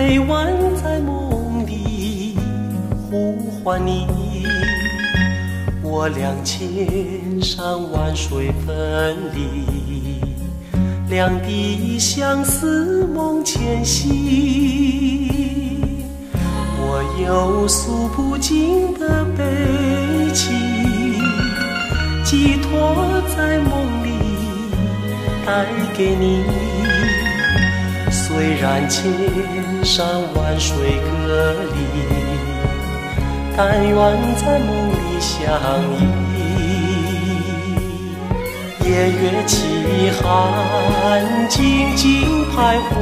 每晚在梦里呼唤你，我俩千山万水分离，两地相思梦牵系。我有诉不尽的悲情，寄托在梦里带给你。虽然千山万水隔离，但愿在梦里相依。夜月凄寒，静静徘徊，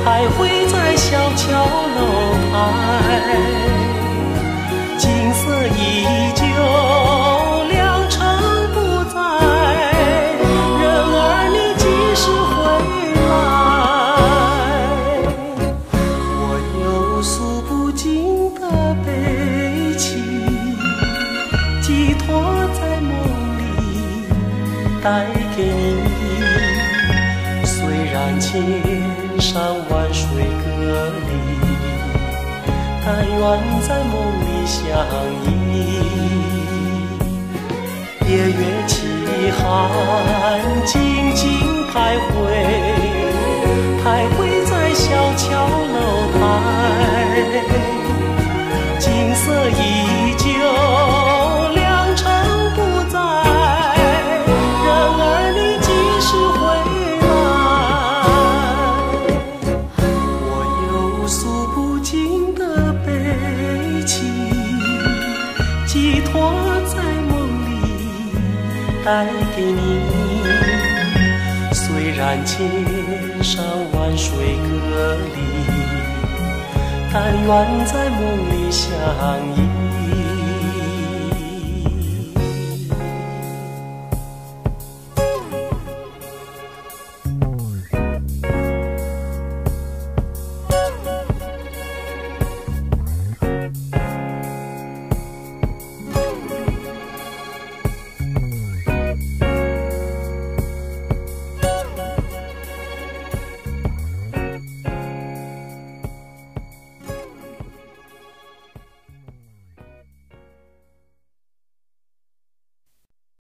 徘徊在小桥楼台，景色依旧，良辰不在，人儿你几时回来？我有诉不尽的悲情，寄托在梦里带给你。虽然千山万水隔离，但愿在梦里相依。夜月凄寒，静静徘徊，徘徊在小桥楼台，景色依旧，良辰不在，人儿你几时回来？我有诉不尽的悲情，寄托在梦里带给你。虽然千山万水隔离，但愿在梦里相依。